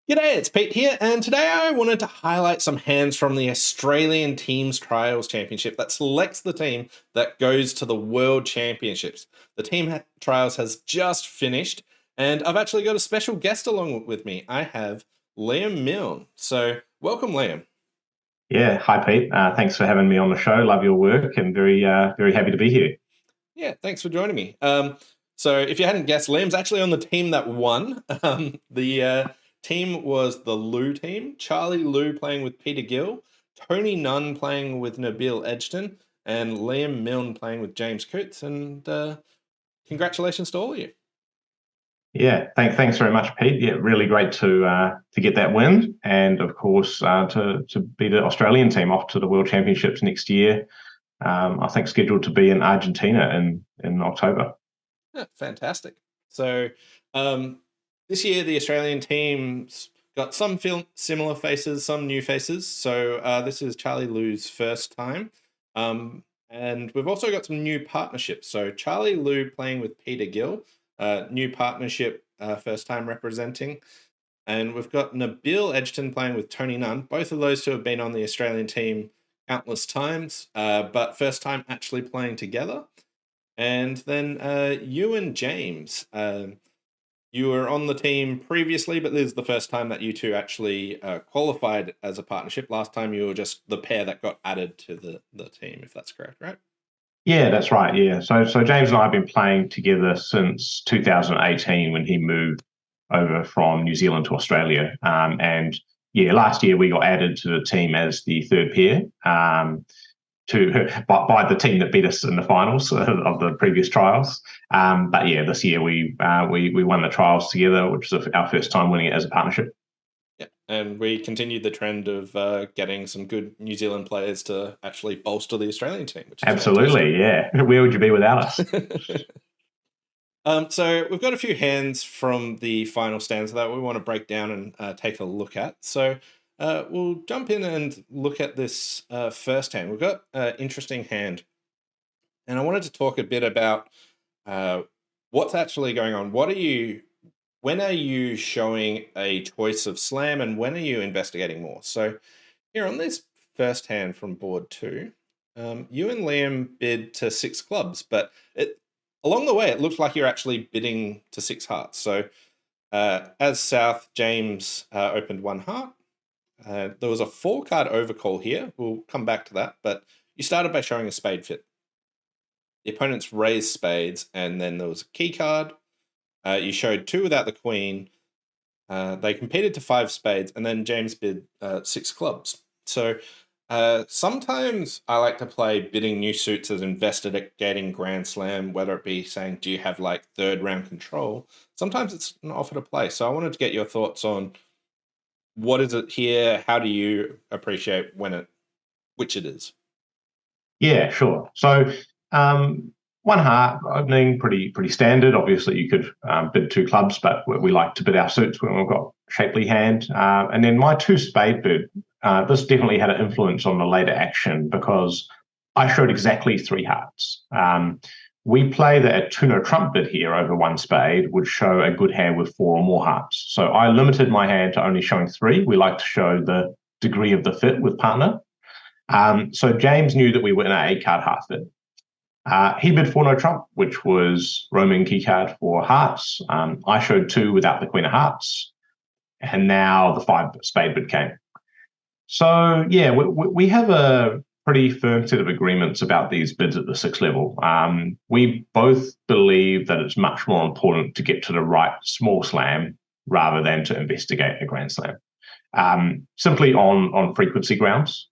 G'day, it's Pete here, and today I wanted to highlight some hands from the Australian Teams Trials Championship that selects the team that goes to the World Championships. The trials has just finished, and I've actually got a special guest along with me. I have Liam Milne. So, welcome, Liam. Yeah, hi Pete. Thanks for having me on the show. Love your work and very happy to be here. Yeah, thanks for joining me. So if you hadn't guessed, Liam's actually on the team that won. The team was the Lou team. Charlie Lou playing with Peter Gill, Tony Nunn playing with Nabil Edgerton, and Liam Milne playing with James Coots. And congratulations to all of you. Yeah, thanks very much, Pete. Yeah, really great to get that win, and of course to be the Australian team off to the World Championships next year. I think scheduled to be in Argentina in October. Yeah, fantastic. So this year, the Australian team's got some similar faces, some new faces. So this is Charlie Lou's first time. And we've also got some new partnerships. So Charlie Lou playing with Peter Gill, new partnership, first time representing. And we've got Nabil Edgerton playing with Tony Nunn. Both of those two have been on the Australian team countless times, but first time actually playing together. And then you and James, you were on the team previously, but this is the first time that you two actually qualified as a partnership. Last time you were just the pair that got added to the team, if that's correct, right? Yeah, that's right. Yeah, so James and I have been playing together since 2018 when he moved over from New Zealand to Australia, and yeah, last year we got added to the team as the third pair. By the team that beat us in the finals of the previous trials. But yeah, this year we won the trials together, which is our first time winning it as a partnership. Yeah, and we continued the trend of getting some good New Zealand players to actually bolster the Australian team, which is fantastic. Absolutely, yeah. Where would you be without us? So we've got a few hands from the final stanza that we want to break down and take a look at. So we'll jump in and look at this first hand. We've got an interesting hand, and I wanted to talk a bit about what's actually going on. When are you showing a choice of slam, and when are you investigating more? So here on this first hand from board two, you and Liam bid to six clubs, but along the way, it looks like you're actually bidding to six hearts. So as South, James opened one heart. There was a four-card overcall here. We'll come back to that, but you started by showing a spade fit. The opponents raised spades, and then there was a key card. You showed two without the queen. They competed to five spades, and then James bid six clubs. So sometimes I like to play bidding new suits as investigating Grand Slam, whether it be saying, do you have like third round control? Sometimes it's an offer to play. So I wanted to get your thoughts on what is it here? How do you appreciate which it is? Yeah, sure. So one heart opening, pretty standard. Obviously, you could bid two clubs, but we like to bid our suits when we've got shapely hand. And then my two spade bid. This definitely had an influence on the later action because I showed exactly three hearts. We play that a two-no trump bid here over one spade would show a good hand with four or more hearts. So I limited my hand to only showing three. We like to show the degree of the fit with partner. So James knew that we were in an eight-card heart fit. He bid four no trump, which was roaming key card for hearts. I showed two without the queen of hearts, and now the five spade bid came. So yeah, we have a pretty firm set of agreements about these bids at the six level. We both believe that it's much more important to get to the right small slam rather than to investigate a grand slam. Simply on frequency grounds,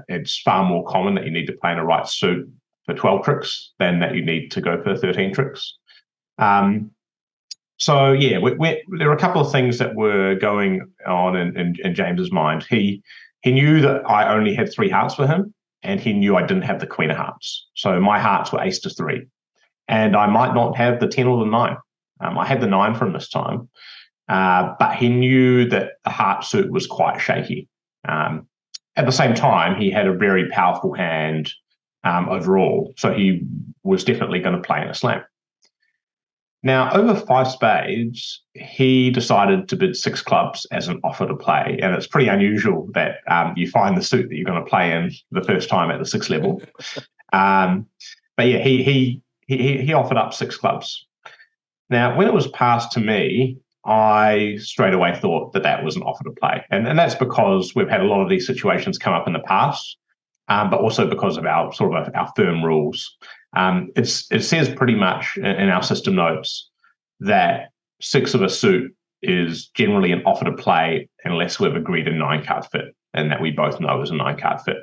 it's far more common that you need to play in a right suit for 12 tricks than that you need to go for 13 tricks. So yeah, there are a couple of things that were going on in James's mind. He knew that I only had three hearts for him, and he knew I didn't have the queen of hearts. So my hearts were ace to three, and I might not have the 10 or the nine. I had the nine from this time, but he knew that the heart suit was quite shaky. At the same time, he had a very powerful hand overall, so he was definitely going to play in a slam. Now, over five spades, he decided to bid six clubs as an offer to play. And it's pretty unusual that you find the suit that you're going to play in the first time at the sixth level. But yeah, he offered up six clubs. Now, when it was passed to me, I straight away thought that that was an offer to play. And that's because we've had a lot of these situations come up in the past, but also because of our sort of our firm rules. It says pretty much in our system notes that six of a suit is generally an offer to play unless we've agreed a 9-card fit and that we both know is a 9-card fit.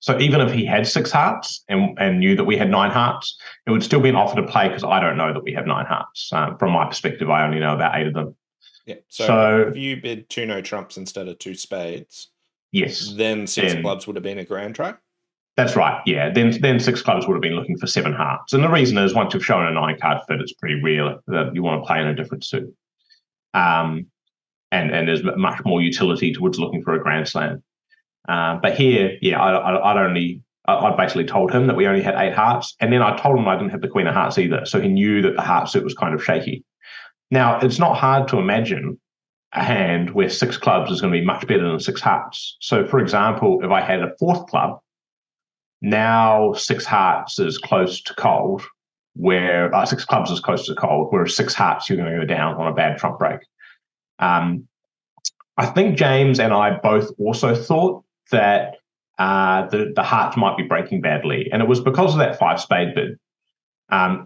So even if he had six hearts and knew that we had 9 hearts, it would still be an offer to play because I don't know that we have 9 hearts. From my perspective, I only know about 8 of them. Yeah. So if you bid 2 no trumps instead of 2 spades, yes, then six clubs would have been a grand try. That's right. Yeah. Then six clubs would have been looking for 7 hearts, and the reason is once you've shown a 9-card fit, it's pretty rare that you want to play in a different suit. And there's much more utility towards looking for a grand slam. But here, yeah, I basically told him that we only had 8 hearts, and then I told him I didn't have the queen of hearts either, so he knew that the heart suit was kind of shaky. Now, it's not hard to imagine a hand where 6 clubs is going to be much better than 6 hearts. So, for example, if I had a 4th club, now 6 hearts is close to cold, where 6 clubs is close to cold, whereas 6 hearts you're going to go down on a bad trump break. I think James and I both also thought that the hearts might be breaking badly, and it was because of that 5 spade bid.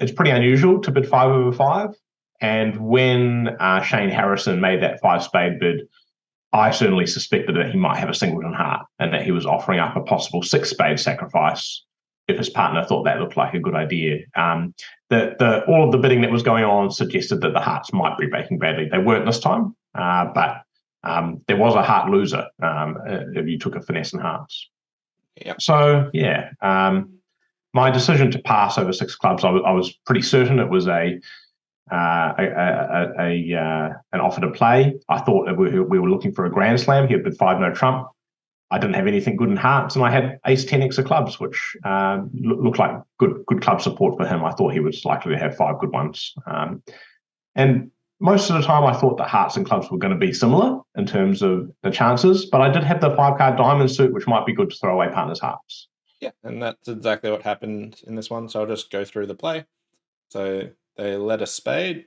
It's pretty unusual to bid 5 over 5, and when Shane Harrison made that 5 spade bid, I certainly suspected that he might have a singleton heart and that he was offering up a possible 6 spade sacrifice if his partner thought that looked like a good idea. All of the bidding that was going on suggested that the hearts might be breaking badly. They weren't this time, but there was a heart loser if you took a finesse and hearts. Yep. So, yeah, my decision to pass over 6 clubs, I was pretty certain it was an offer to play. I thought we were looking for a grand slam. He had bid 5 no trump. I didn't have anything good in hearts, and I had ace 10x of clubs, which looked like good club support for him. I thought he was likely to have 5 good ones. And most of the time, I thought that hearts and clubs were going to be similar in terms of the chances, but I did have the 5-card diamond suit, which might be good to throw away partner's hearts. Yeah, and that's exactly what happened in this one. So I'll just go through the play. So they let a spade,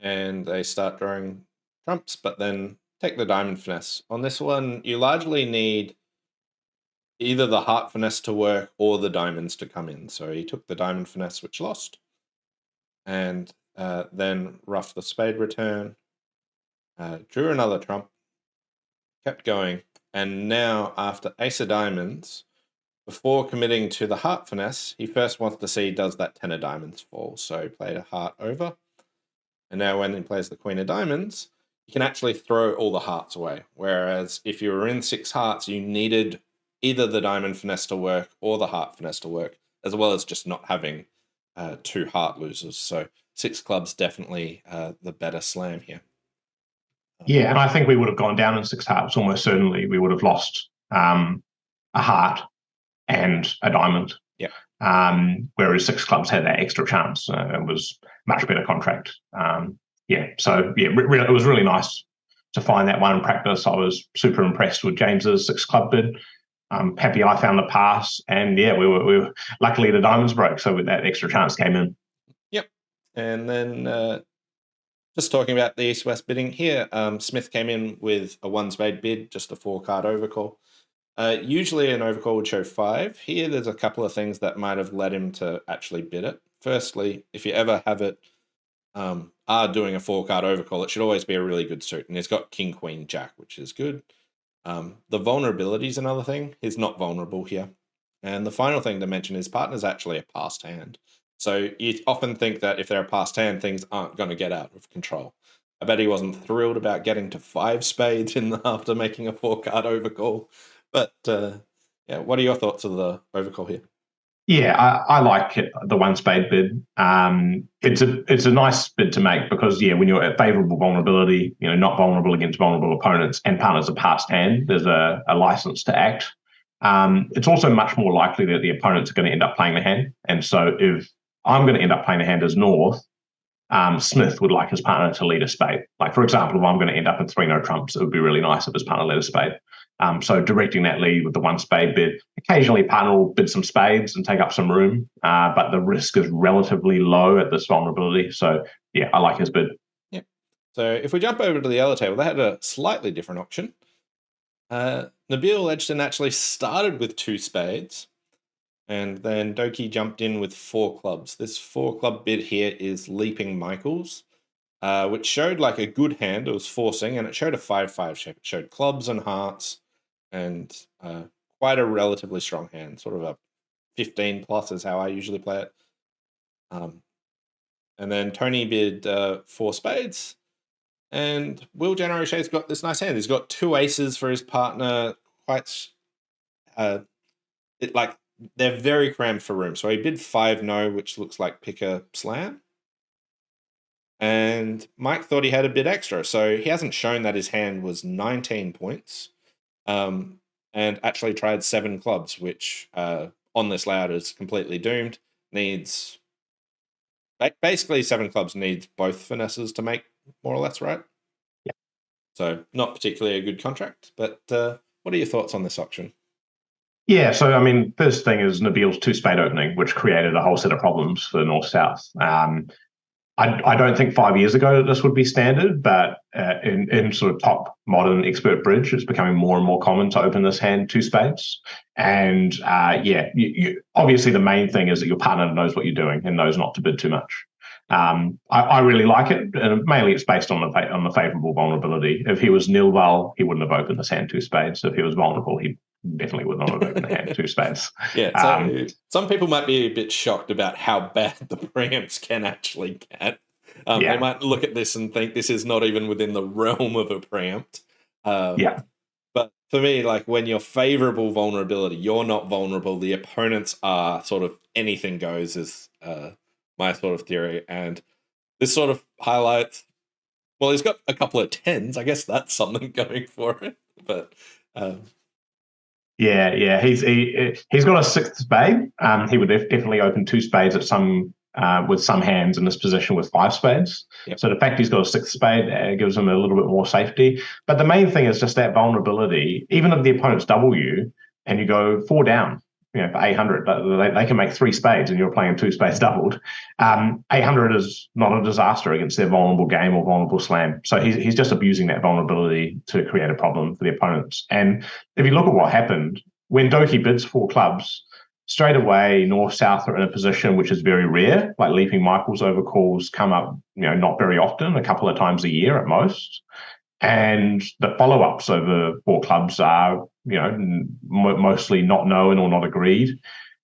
and they start drawing trumps, but then take the diamond finesse. On this one, you largely need either the heart finesse to work or the diamonds to come in. So he took the diamond finesse, which lost, and then roughed the spade return, drew another trump, kept going, and now after ace of diamonds, before committing to the heart finesse, he first wants to see does that 10 of diamonds fall. So he played a heart over, and now when he plays the queen of diamonds, you can actually throw all the hearts away. Whereas if you were in 6 hearts, you needed either the diamond finesse to work or the heart finesse to work, as well as just not having 2 heart losers. So 6 clubs definitely the better slam here. Yeah, and I think we would have gone down in 6 hearts almost certainly. We would have lost a heart and a diamond. Yeah. Whereas 6 clubs had that extra chance. It was much better contract. It was really nice to find that one in practice. I was super impressed with James's 6 club bid. Happy I found the pass, and yeah, we were luckily the diamonds broke, so that extra chance came in. Yep, and then just talking about the East-West bidding here, Smith came in with a 1 spade bid, just a 4-card overcall. Usually an overcall would show 5. Here, there's a couple of things that might have led him to actually bid it. Firstly, if you ever have it are doing a 4-card overcall, it should always be a really good suit. And he's got king, queen, jack, which is good. The vulnerability is another thing. He's not vulnerable here. And the final thing to mention is partner's actually a passed hand. So you often think that if they're a passed hand, things aren't going to get out of control. I bet he wasn't thrilled about getting to 5 spades after making a 4-card overcall. But what are your thoughts of the overcall here? Yeah, I like it, the 1 spade bid. It's a nice bid to make because when you're at favourable vulnerability, not vulnerable against vulnerable opponents, and partner's a passed hand, there's a license to act. It's also much more likely that the opponents are going to end up playing the hand, and so if I'm going to end up playing a hand as North. Smith would like his partner to lead a spade. Like, for example, if I'm going to end up in 3 no trumps, it would be really nice if his partner led a spade. So directing that lead with the 1 spade bid. Occasionally, partner will bid some spades and take up some room, but the risk is relatively low at this vulnerability. So, yeah, I like his bid. Yep. So if we jump over to the other table, they had a slightly different option. Nabil Edgerton actually started with 2 spades, and then Doki jumped in with 4 clubs. This 4 club bid here is Leaping Michaels, which showed like a good hand. It was forcing, and it showed a 5-5 shape. It showed clubs and hearts, and quite a relatively strong hand, sort of a 15 plus is how I usually play it. And then Tony bid 4 spades, and Will Generoshe's got this nice hand. He's got 2 aces for his partner. Quite, they're very crammed for room. So he bid 5 no, which looks like pick a slam. And Mike thought he had a bit extra, so he hasn't shown that his hand was 19 points. And actually tried 7 clubs, which on this layout is completely doomed. Needs basically 7 clubs needs both finesses to make more or less, right? Yeah. So not particularly a good contract, but what are your thoughts on this auction? Yeah, so I mean, first thing is Nabil's 2 spade opening, which created a whole set of problems for North-South. I don't think 5 years ago that this would be standard, but in sort of top modern expert bridge, it's becoming more and more common to open this hand 2 spades. And obviously the main thing is that your partner knows what you're doing and knows not to bid too much. I really like it, and mainly it's based on the favourable vulnerability. If he was nil-val, he wouldn't have opened this hand 2 spades. If he was vulnerable, he definitely would not have opened the hand 2 spades. Yeah, so some people might be a bit shocked about how bad the preamps can actually get. They might look at this and think this is not even within the realm of a preempt. But for me, like when you're favorable vulnerability, you're not vulnerable. The opponents are sort of anything goes is my sort of theory. And this sort of highlights, well, he's got a couple of 10s. I guess that's something going for it. But yeah, he's got a 6th spade. He would definitely open 2 spades at some with some hands in this position with 5 spades. Yep. So the fact he's got a 6th spade gives him a little bit more safety. But the main thing is just that vulnerability. Even if the opponents double you and you go 4 down, for 800, they can make 3 spades and you're playing 2 spades doubled. 800 is not a disaster against their vulnerable game or vulnerable slam. So he's just abusing that vulnerability to create a problem for the opponents. And if you look at what happened, when Doki bids 4 clubs, straight away, North-South are in a position which is very rare, like Leaping Michaels overcalls come up, not very often, a couple of times a year at most. And the follow-ups over 4 clubs are, mostly not known or not agreed.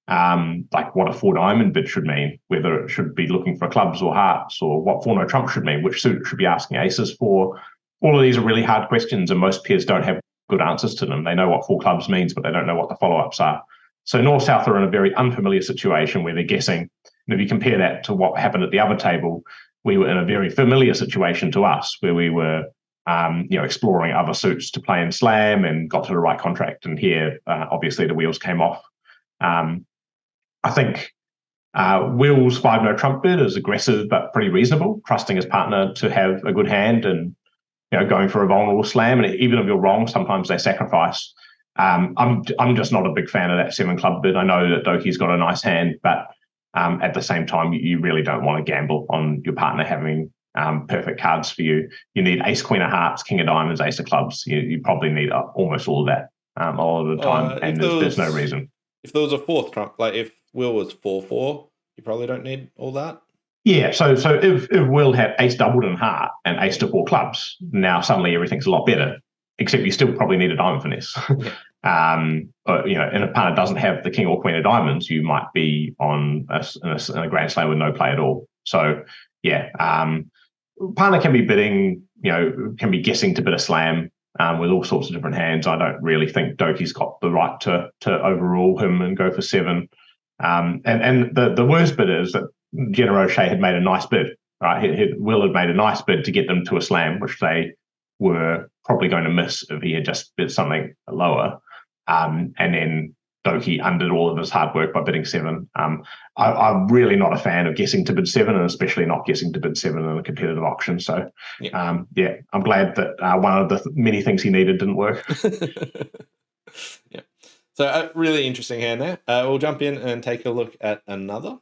Like what a 4 diamond bid should mean, whether it should be looking for clubs or hearts, or what 4 no trump should mean, which suit it should be asking aces for. All of these are really hard questions, and most peers don't have good answers to them. They know what 4 clubs means, but they don't know what the follow-ups are. So North-South are in a very unfamiliar situation where they're guessing. And if you compare that to what happened at the other table, we were in a very familiar situation to us where we were exploring other suits to play in slam and got to the right contract. And here, obviously, the wheels came off. I think Will's 5 no trump bid is aggressive but pretty reasonable, trusting his partner to have a good hand and going for a vulnerable slam. And even if you're wrong, sometimes they sacrifice. I'm just not a big fan of that 7 club bid. I know that Doki's got a nice hand, but at the same time, you really don't want to gamble on your partner having perfect cards for you. You need ace, queen of hearts, king of diamonds, ace of clubs. You probably need almost all of that a lot of the time, and there's no reason. If there was a 4th trump, like if Will was 4-4, you probably don't need all that. Yeah, so if Will had ace doubled in heart and ace to 4 clubs, now suddenly everything's a lot better. Except you still probably need a diamond finesse. And if a partner doesn't have the king or queen of diamonds, you might be on a grand slam with no play at all. So partner can be bidding, can be guessing to bid a slam with all sorts of different hands. I don't really think Doki's got the right to overrule him and go for 7. And the worst bit is that Generoshe had made a nice bid, right? Will had made a nice bid to get them to a slam, which they were probably going to miss if he had just bid something lower. And then Doki undid all of his hard work by bidding 7. I'm really not a fan of guessing to bid 7, and especially not guessing to bid 7 in a competitive auction. So, I'm glad that one of the many things he needed didn't work. Yeah. So a really interesting hand there. We'll jump in and take a look at another.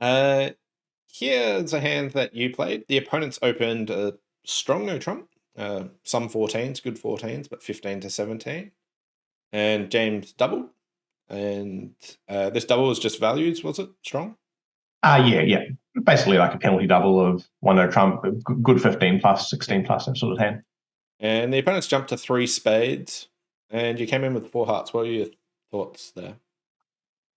Here's a hand that you played. The opponents opened a strong no trump. Some 14s, good 14s, but 15 to 17. And James doubled. And this double was just values, was it? Strong? Yeah. Basically like a penalty double of 1 no trump, good 15 plus, 16 plus, that sort of hand. And the opponents jumped to 3 spades. And you came in with 4 hearts. What are your thoughts there?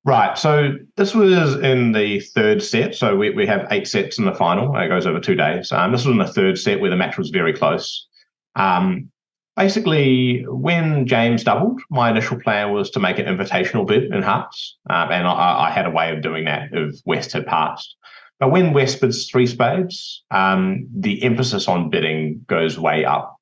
Right. So this was in the third set. So we have 8 sets in the final. It goes over 2 days. This was in the third set where the match was very close. Basically, when James doubled, my initial plan was to make an invitational bid in hearts. And I had a way of doing that if West had passed. But when West bids 3 spades, the emphasis on bidding goes way up.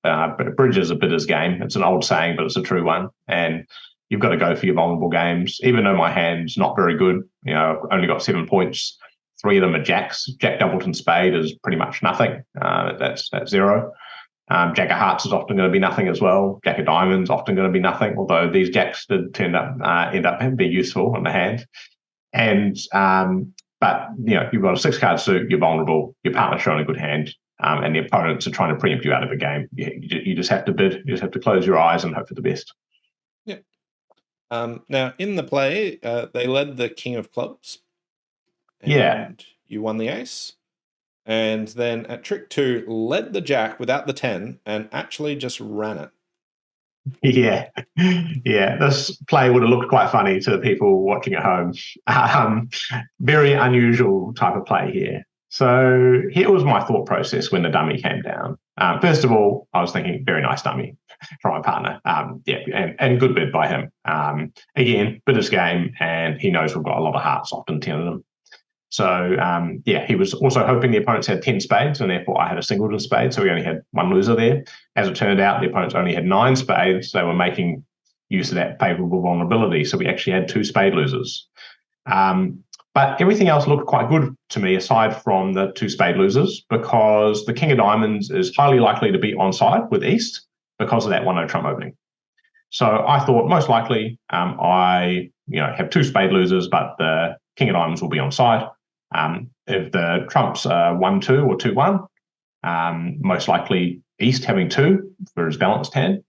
Bridge is a bidder's game. It's an old saying, but it's a true one. And you've got to go for your vulnerable games. Even though my hand's not very good, I've only got 7 points. 3 of them are jacks. Jack Doubleton spade is pretty much nothing. That's 0. Jack of hearts is often going to be nothing as well. Jack of diamonds often going to be nothing, although these jacks did end up being useful in the hand. And but you've got a 6-card suit, you're vulnerable, your partner's showing a good hand, and the opponents are trying to preempt you out of a game. You just have to bid. You just have to close your eyes and hope for the best. Yeah. Now in the play, they led the king of clubs. And you won the ace. And then at trick 2, led the jack without the 10 and actually just ran it. Yeah. This play would have looked quite funny to the people watching at home. Very unusual type of play here. So here was my thought process when the dummy came down. First of all, I was thinking, very nice dummy from my partner. And good bid by him. Again, bidder's game, and he knows we've got a lot of hearts, often 10 of them. So, he was also hoping the opponents had 10 spades, and therefore I had a singleton spade, so we only had 1 loser there. As it turned out, the opponents only had 9 spades. They were making use of that favourable vulnerability, so we actually had 2 spade losers. But everything else looked quite good to me, aside from the 2 spade losers, because the king of diamonds is highly likely to be onside with East because of that 1 no trump opening. So I thought most likely I have 2 spade losers, but the king of diamonds will be onside. If the trumps are 1-2 or 2-1, most likely East having 2 for his balanced hand,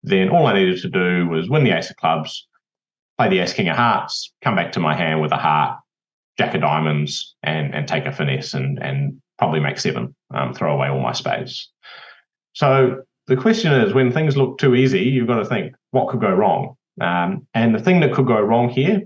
then all I needed to do was win the ace of clubs, play the ace king of hearts, come back to my hand with a heart, jack of diamonds, and take a finesse and probably make 7, throw away all my spades. So the question is, when things look too easy, you've got to think, what could go wrong? And the thing that could go wrong here,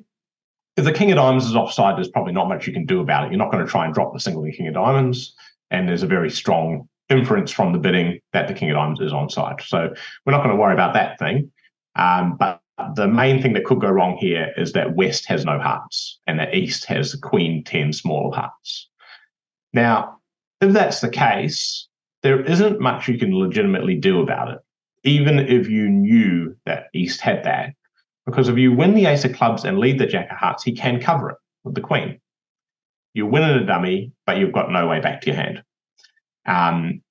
if the king of diamonds is offside, there's probably not much you can do about it. You're not going to try and drop the single king of diamonds, and there's a very strong inference from the bidding that the king of diamonds is onside. So we're not going to worry about that thing. But the main thing that could go wrong here is that West has no hearts and that East has queen 10 small hearts. Now, if that's the case, there isn't much you can legitimately do about it, even if you knew that East had that. Because if you win the ace of clubs and lead the jack of hearts, he can cover it with the queen. You win in a dummy, but you've got no way back to your hand.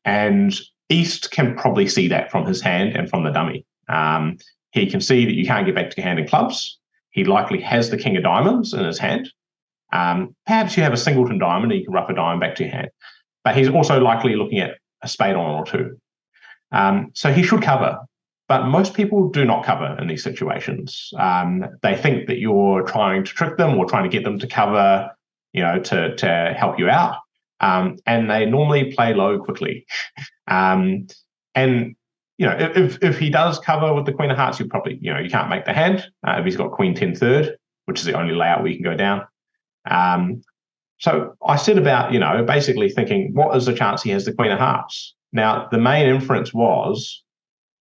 And East can probably see that from his hand and from the dummy. He can see that you can't get back to your hand in clubs. He likely has the king of diamonds in his hand. Perhaps you have a singleton diamond and you can rough a diamond back to your hand. But he's also likely looking at a spade on or 2. So he should cover. But most people do not cover in these situations. They think that you're trying to trick them or trying to get them to cover, to help you out. And they normally play low quickly. And if he does cover with the queen of hearts, you probably, you can't make the hand. If he's got queen 10 third, which is the only layout where you can go down. So I set about, basically thinking, what is the chance he has the queen of hearts? Now, the main inference was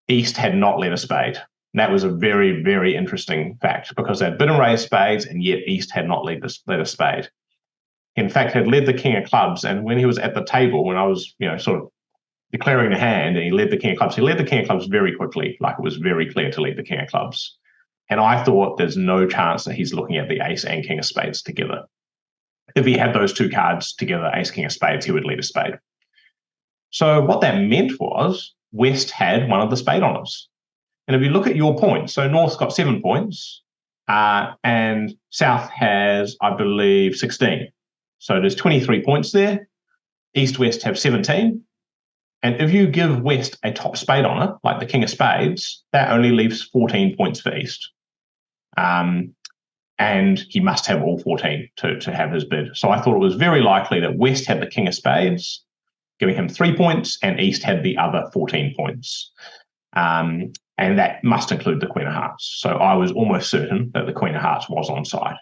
East had not led a spade. And that was a very, very interesting fact because they'd bid and raised spades, and yet East had not led a spade. In fact, had led the king of clubs, and when he was at the table, when I was, sort of declaring the hand, and he led the king of clubs very quickly, like it was very clear to lead the king of clubs. And I thought there's no chance that he's looking at the ace and king of spades together. If he had those two cards together, ace, king of spades, he would lead a spade. So what that meant was West had one of the spade honours. And if you look at your points, so North's got 7 points, and South has, I believe, 16. So there's 23 points there. East, West have 17. And if you give West a top spade honour, like the king of spades, that only leaves 14 points for East. And he must have all 14 to have his bid. So I thought it was very likely that West had the king of spades, giving him 3 points, and East had the other 14 points. And that must include the queen of hearts. So I was almost certain that the queen of hearts was on side.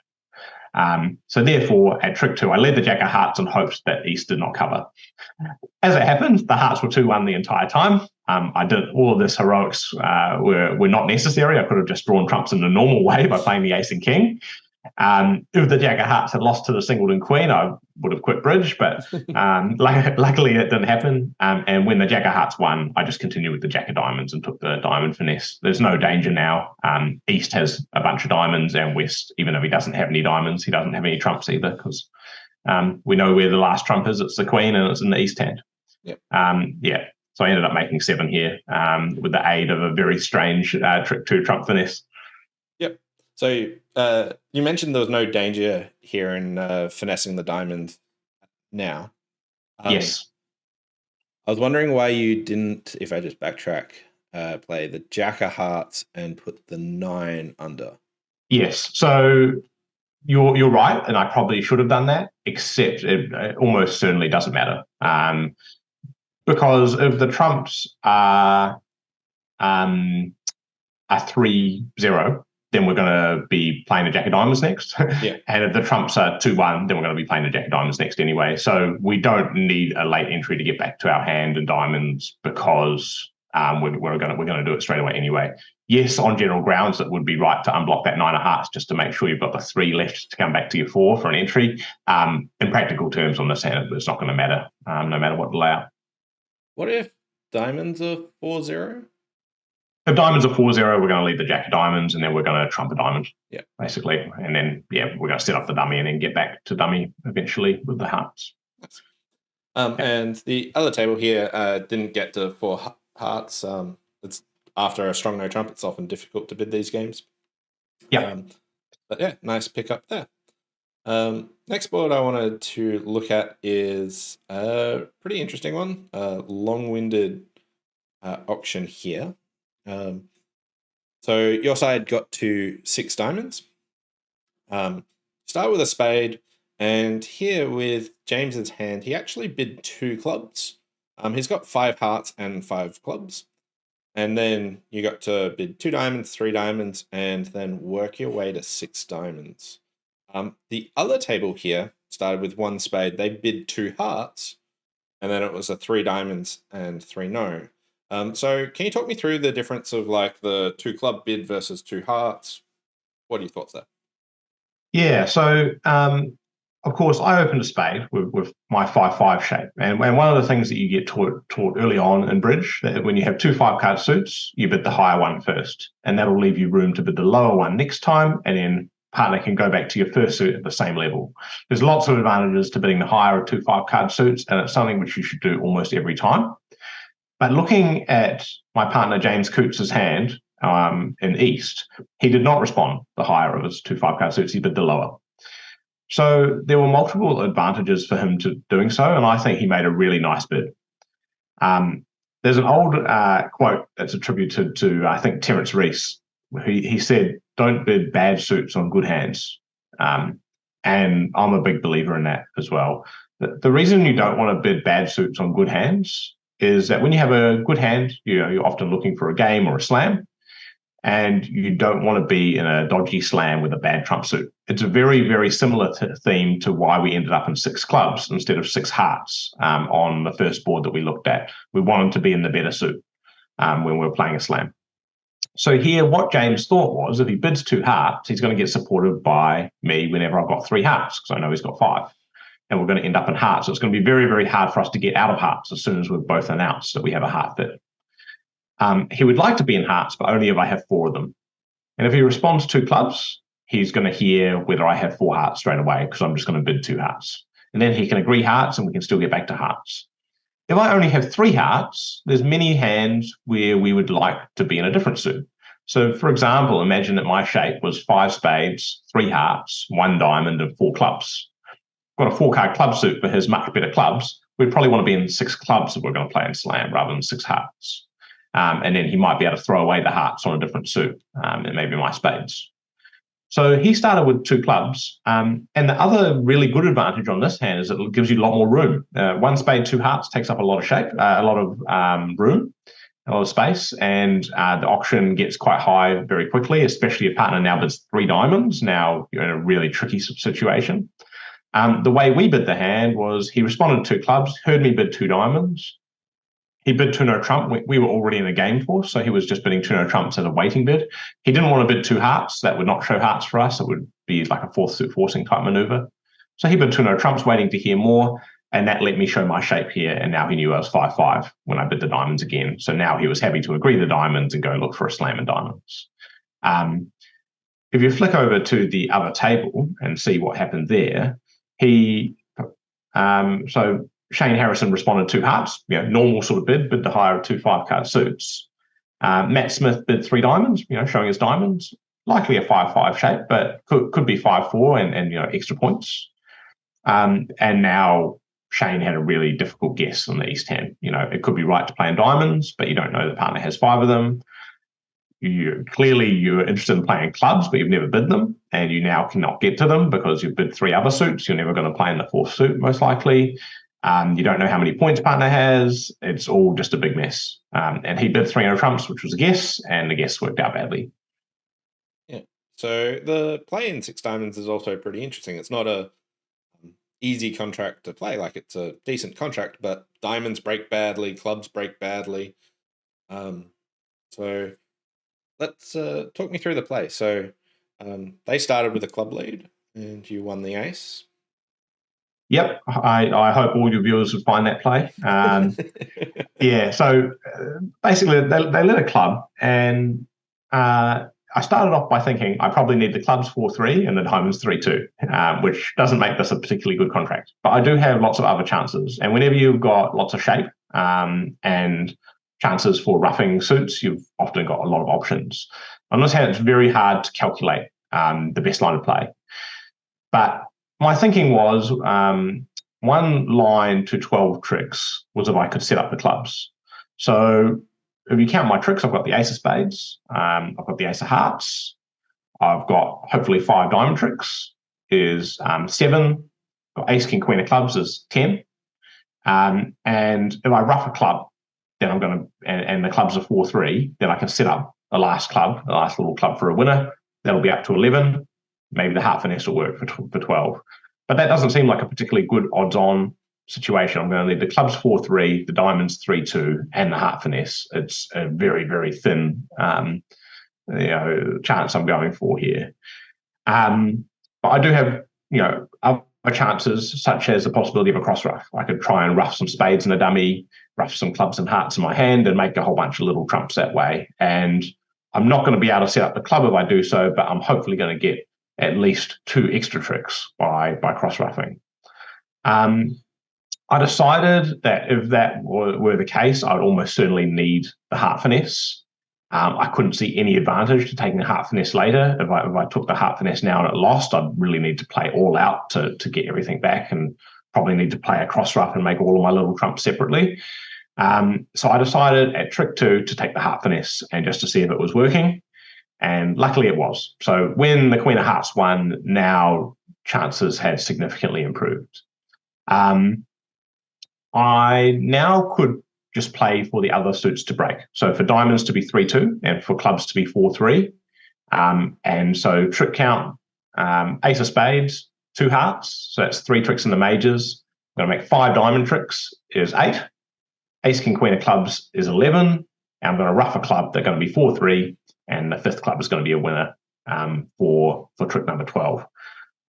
So therefore, at trick 2, I led the jack of hearts and hoped that East did not cover. As it happened, the hearts were 2-1 the entire time. I did all of this heroics were not necessary. I could have just drawn trumps in the normal way by playing the ace and king. If the jack of hearts had lost to the singleton queen, I would have quit bridge, but luckily it didn't happen. And when the jack of hearts won, I just continued with the jack of diamonds and took the diamond finesse. There's no danger now. East has a bunch of diamonds, and West, even if he doesn't have any diamonds, he doesn't have any trumps either, because we know where the last trump is. It's the queen, and it's in the East hand. Yep. So I ended up making 7 here with the aid of a very strange trick 2 trump finesse. Yep. So you mentioned there was no danger here in finessing the diamond now. Yes. I was wondering why you didn't, if I just backtrack, play the jack of hearts and put the 9 under. Yes. So you're right, and I probably should have done that, except it almost certainly doesn't matter. Because if the trumps are 3-0, then we're going to be playing the jack of diamonds next. Yeah. And if the trumps are 2-1, then we're going to be playing the jack of diamonds next anyway. So we don't need a late entry to get back to our hand in diamonds, because we're going to do it straight away anyway. Yes, on general grounds, it would be right to unblock that 9 of hearts just to make sure you've got the 3 left to come back to your 4 for an entry. In practical terms, on this hand, it's not going to matter, no matter what the layout. What if diamonds are 4-0? If diamonds are 4-0, we're going to lead the jack of diamonds, and then we're going to trump a diamond, basically. And then, we're going to set up the dummy and then get back to dummy eventually with the hearts. And the other table here didn't get to 4 hearts. It's after a strong no trump, it's often difficult to bid these games. Yeah. But yeah, nice pickup there. Next board I wanted to look at is a pretty interesting one, long-winded auction here. So your side got to 6 diamonds. Start with a spade, and here with James's hand, he actually bid 2 clubs. He's got 5 hearts and 5 clubs. And then you got to bid 2 diamonds, 3 diamonds, and then work your way to 6 diamonds. The other table here started with 1 spade. They bid 2 hearts, and then it was a 3 diamonds and 3 no. So can you talk me through the difference of like the 2 club bid versus 2 hearts? What are your thoughts there? Yeah, so of course I opened a spade with my 5-5 shape, and one of the things that you get taught early on in bridge, that when you have 2 5-card suits, you bid the higher one first, and that'll leave you room to bid the lower one next time, and then partner can go back to your first suit at the same level. There's lots of advantages to bidding the higher of 2 5-card suits, and it's something which you should do almost every time. But looking at my partner James Coots's hand in East, he did not respond the higher of his 2 5-card suits, he bid the lower. So there were multiple advantages for him to doing so, and I think he made a really nice bid. There's an old quote that's attributed to, I think, Terence Rees. He said, "Don't bid bad suits on good hands." And I'm a big believer in that as well. The reason you don't want to bid bad suits on good hands is that when you have a good hand, you're often looking for a game or a slam, and you don't want to be in a dodgy slam with a bad trump suit. It's a very, very similar theme to why we ended up in 6 clubs instead of 6 hearts on the first board that we looked at. We wanted to be in the better suit when we were playing a slam. So here, what James thought was, if he bids 2 hearts, he's going to get supported by me whenever I've got 3 hearts, because I know he's got 5. And we're going to end up in hearts. So it's going to be very, very hard for us to get out of hearts as soon as we've both announced that we have a heart bid. He would like to be in hearts, but only if I have 4 of them. And if he responds two clubs, he's going to hear whether I have four hearts straight away because I'm just going to bid two hearts. And then he can agree hearts and we can still get back to hearts. If I only have three hearts, there's many hands where we would like to be in a different suit. So, for example, imagine that my shape was five spades, three hearts, one diamond, and four clubs. Got a four-card club suit for his much better clubs. We'd probably want to be in six clubs if we're going to play in slam rather than six hearts. And then he might be able to throw away the hearts on a different suit, and maybe my spades. So he started with two clubs. And the other really good advantage on this hand is it gives you a lot more room. One spade, two hearts takes up a lot of shape, a lot of room, a lot of space, and the auction gets quite high very quickly, especially if partner now bids three diamonds. Now you're in a really tricky situation. The way we bid the hand was he responded to two clubs, heard me bid two diamonds. He bid two no trump. We were already in the game for, so he was just bidding two no trumps as a waiting bid. He didn't want to bid two hearts. That would not show hearts for us. It would be like a fourth suit forcing type maneuver. So he bid two no trumps, waiting to hear more, and that let me show my shape here. And now he knew I was 5-5 when I bid the diamonds again. So now he was happy to agree the diamonds and go look for a slam and diamonds. If you flick over to the other table and see what happened there, so Shane Harrison responded two hearts, normal sort of bid the higher of two 5-card suits. Matt Smith bid three diamonds, showing his diamonds, likely a 5-5 shape, but could be 5-4 and extra points. And now Shane had a really difficult guess on the East hand. It could be right to play in diamonds, but you don't know the partner has five of them. You're interested in playing clubs, but you've never bid them, and you now cannot get to them because you've bid three other suits. You're never going to play in the fourth suit, most likely. You don't know how many points partner has. It's all just a big mess. And he bid 3 no trumps, which was a guess, and the guess worked out badly. Yeah. So the play in six diamonds is also pretty interesting. It's not a easy contract to play. Like, it's a decent contract, but diamonds break badly, clubs break badly. So let's talk me through the play. So they started with a club lead, and you won the ace. Yep, I hope all your viewers would find that play. Yeah, so basically they led a club, and I started off by thinking I probably need the clubs 4-3 and the diamonds 3-2, which doesn't make this a particularly good contract. But I do have lots of other chances, and whenever you've got lots of shape and chances for roughing suits, you've often got a lot of options. On this hand, it's very hard to calculate the best line of play. But my thinking was one line to 12 tricks was if I could set up the clubs. So if you count my tricks, I've got the ace of spades, I've got the ace of hearts, I've got hopefully 5 diamond tricks is 7, got ace, king, queen of clubs is 10. And if I rough a club, then I'm going to, and the clubs are 4-3, then I can set up the last club, the last little club for a winner. That'll be up to 11. Maybe the heart finesse will work for 12. But that doesn't seem like a particularly good odds-on situation. I'm going to need the clubs 4-3, the diamonds 3-2, and the heart finesse. It's a very, very thin chance I'm going for here. But I do have, other chances, such as the possibility of a cross rough. I could try and rough some spades in a dummy, rough some clubs and hearts in my hand, and make a whole bunch of little trumps that way. And I'm not going to be able to set up the club if I do so, but I'm hopefully going to get at least 2 extra tricks by cross roughing. I decided that if that were the case, I would almost certainly need the heart finesse. I couldn't see any advantage to taking the heart finesse later. If I took the heart finesse now and it lost, I'd really need to play all out to get everything back, and probably need to play a cross rough and make all of my little trumps separately. So I decided at trick 2 to take the heart finesse and just to see if it was working. And luckily it was. So when the Queen of Hearts won, now chances had significantly improved. I now could just play for the other suits to break. So for diamonds to be 3-2 and for clubs to be 4-3. And so trick count, ace of spades, 2 hearts. So that's 3 tricks in the majors. I'm going to make 5 diamond tricks is 8. Ace, king, queen of clubs is 11. And I'm going to rough a club. They're going to be 4-3. And the 5th club is going to be a winner for trick number 12.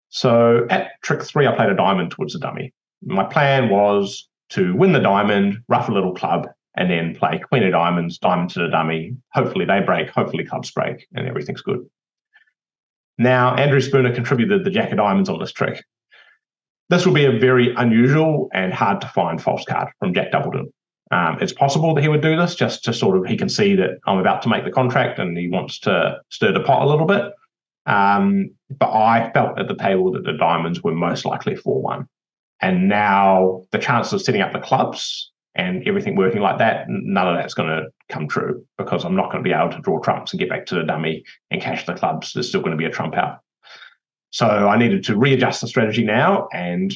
So at trick 3, I played a diamond towards the dummy. My plan was to win the diamond, rough a little club, and then play queen of diamonds, diamond to the dummy. Hopefully they break, hopefully clubs break, and everything's good. Now, Andrew Spooner contributed the jack of diamonds on this trick. This will be a very unusual and hard to find false card from Jack Doubleton. It's possible that he would do this just to sort of, he can see that I'm about to make the contract and he wants to stir the pot a little bit. But I felt at the table that the diamonds were most likely 4-1. And now the chances of setting up the clubs and everything working like that, none of that's going to come true because I'm not going to be able to draw trumps and get back to the dummy and cash the clubs. There's still going to be a trump out. So I needed to readjust the strategy now and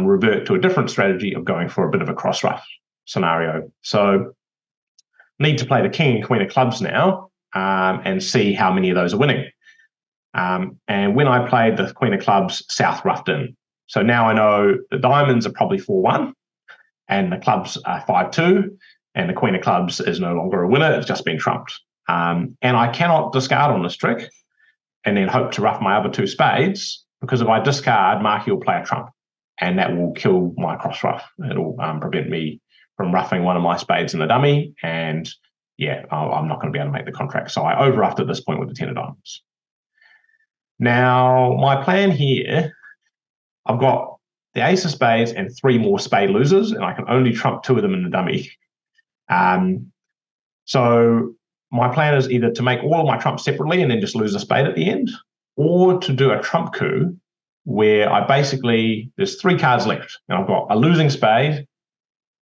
revert to a different strategy of going for a bit of a cross ruff scenario. So need to play the king and queen of clubs now and see how many of those are winning. And when I played the queen of clubs, South roughed in. So now I know the diamonds are probably 4-1 and the clubs are 5-2 and the queen of clubs is no longer a winner. It's just been trumped. And I cannot discard on this trick and then hope to ruff my other two spades, because if I discard, Marky will play a trump and that will kill my cross ruff. It'll prevent me from ruffing one of my spades in the dummy, and yeah, I'm not going to be able to make the contract. So I over-ruffed at this point with the 10 of diamonds. Now, my plan here, I've got the ace of spades and 3 more spade losers, and I can only trump 2 of them in the dummy. So my plan is either to make all of my trumps separately and then just lose a spade at the end, or to do a trump coup where I basically, there's 3 cards left. And I've got a losing spade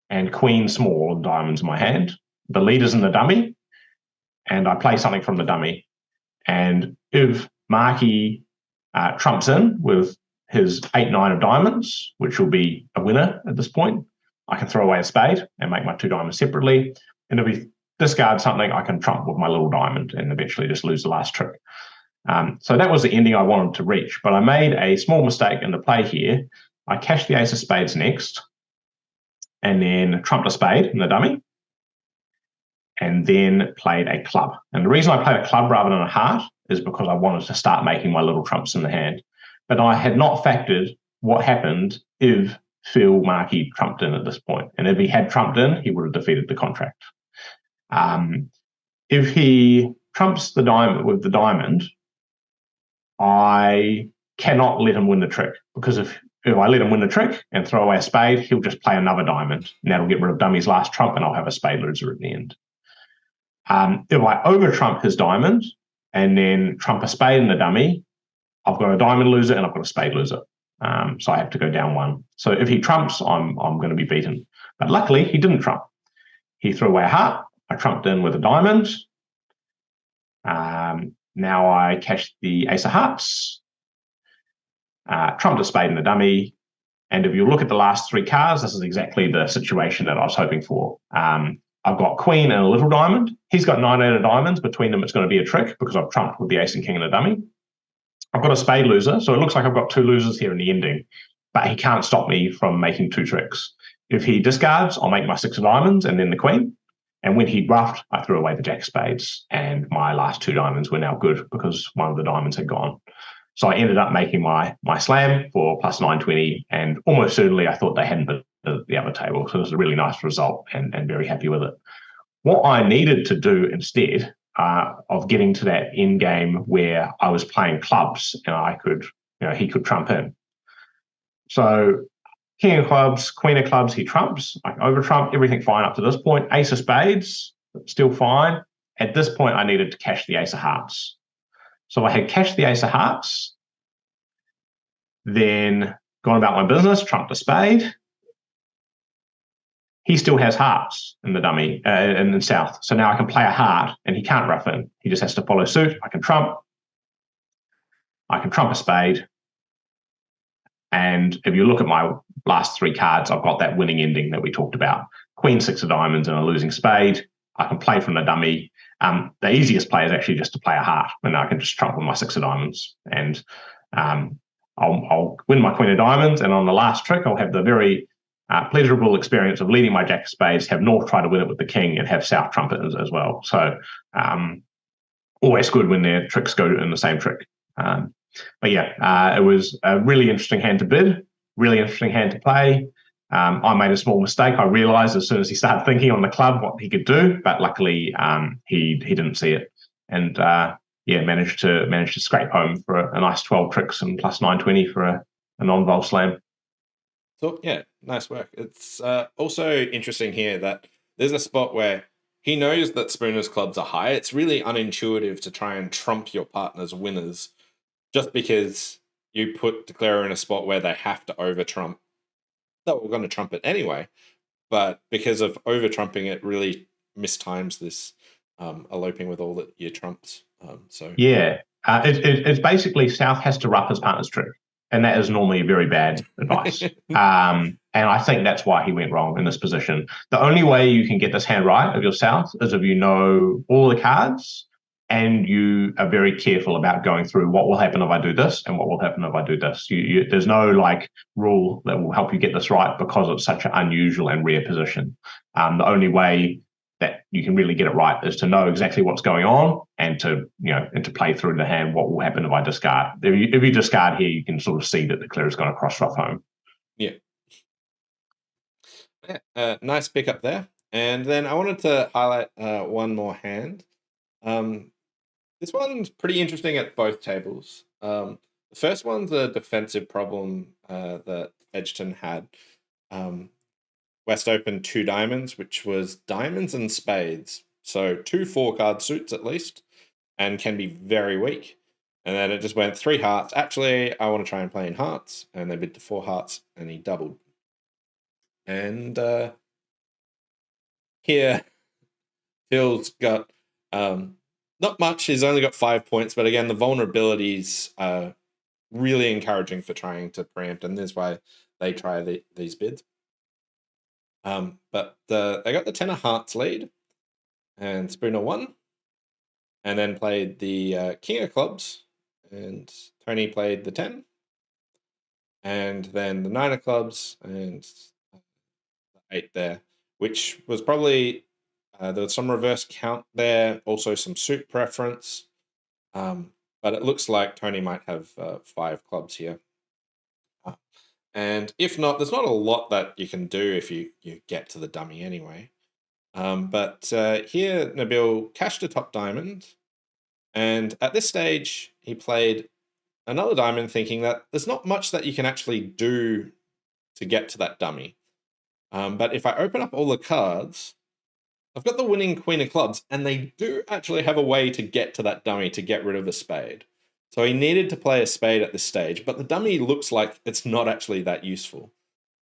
and queen small and diamonds in my hand. The leader's in the dummy, and I play something from the dummy. And if Marky trumps in with his 8-9 of diamonds, which will be a winner at this point, I can throw away a spade and make my 2 diamonds separately. And if he discards something, I can trump with my little diamond and eventually just lose the last trick. So that was the ending I wanted to reach, but I made a small mistake in the play here. I cashed the ace of spades next and then trumped a spade in the dummy and then played a club. And the reason I played a club rather than a heart is because I wanted to start making my little trumps in the hand. But I had not factored what happened if Phil Markey trumped in at this point. And if he had trumped in, he would have defeated the contract. If he trumps the diamond with the diamond, I cannot let him win the trick, because if I let him win the trick and throw away a spade, he'll just play another diamond, and that'll get rid of Dummy's last trump, and I'll have a spade loser at the end. If I over trump his diamond and then trump a spade in the dummy, I've got a diamond loser and I've got a spade loser. So I have to go down 1. So if he trumps, I'm going to be beaten. But luckily, he didn't trump. He threw away a heart. I trumped in with a diamond. Now I cashed the ace of hearts, trumped a spade in the dummy. And if you look at the last 3 cards, this is exactly the situation that I was hoping for. I've got queen and a little diamond. He's got 9 out of diamonds. Between them, it's going to be a trick because I've trumped with the ace and king in the dummy. I've got a spade loser, so it looks like I've got 2 losers here in the ending, but he can't stop me from making 2 tricks. If he discards, I'll make my 6 of diamonds and then the queen. And when he ruffed, I threw away the jack of spades, and my last 2 diamonds were now good because one of the diamonds had gone. So I ended up making my slam for plus 920, and almost certainly I thought they hadn't been at the other table. So it was a really nice result and very happy with it. What I needed to do instead of getting to that end game where I was playing clubs and I could, he could trump in. So king of clubs, queen of clubs, he trumps. I can over trump, everything fine up to this point. Ace of spades, still fine. At this point, I needed to cash the ace of hearts. So I had cashed the ace of hearts, then gone about my business, trumped a spade. He still has hearts in the dummy, in the south. So now I can play a heart and he can't ruff in. He just has to follow suit. I can trump a spade. And if you look at my last 3 cards, I've got that winning ending that we talked about. Queen, 6 of diamonds and a losing spade. I can play from the dummy. The easiest play is actually just to play a heart, and I can just trump with my 6 of diamonds. And I'll win my queen of diamonds, and on the last trick, I'll have the very pleasurable experience of leading my jack of spades, have North try to win it with the king, and have South trump it as well. So always good when their tricks go in the same trick. But yeah, it was a really interesting hand to bid, really interesting hand to play. I made a small mistake. I realised as soon as he started thinking on the club what he could do, but luckily he didn't see it, and managed to scrape home for a nice 12 tricks and plus 920 for a non-vol slam. So yeah, nice work. It's also interesting here that there's a spot where he knows that Spooner's clubs are high. It's really unintuitive to try and trump your partner's winners just because you put Declarer in a spot where they have to over trump. That we're going to trump it anyway, but because of over trumping, it really mistimes this eloping with all your trumps. It's basically South has to rough his partner's trick, and that is normally very bad advice. And I think that's why he went wrong in this position. The only way you can get this hand right of your South is if you know all the cards and you are very careful about going through what will happen if I do this and what will happen if I do this. There's no like rule that will help you get this right because it's such an unusual and rare position. The only way that you can really get it right is to know exactly what's going on and to play through the hand what will happen if I discard. If you discard here, you can sort of see that the clear is going to cross rough home. Yeah. Nice pickup there. And then I wanted to highlight one more hand. This one's pretty interesting at both tables. The first one's a defensive problem that Edgerton had. West opened 2 diamonds, which was diamonds and spades. So 2 4-card suits at least, and can be very weak. And then it just went 3 hearts. Actually, I want to try and play in hearts. And they bid to 4 hearts, and he doubled. And here, Phil's got not much. He's only got 5 points, but again, the vulnerabilities are really encouraging for trying to preempt, and this is why they try these bids. But they got the 10 of hearts lead, and Spooner won, and then played the King of clubs, and Tony played the 10, and then the 9 of clubs, and the 8 there, which was probably, there was some reverse count there, also some suit preference, but it looks like Tony might have 5 clubs here. And if not, there's not a lot that you can do if you get to the dummy anyway. But here, Nabil cashed a top diamond. And at this stage, he played another diamond thinking that there's not much that you can actually do to get to that dummy. But if I open up all the cards, I've got the winning Queen of clubs, and they do actually have a way to get to that dummy to get rid of a spade. So he needed to play a spade at this stage, but the dummy looks like it's not actually that useful.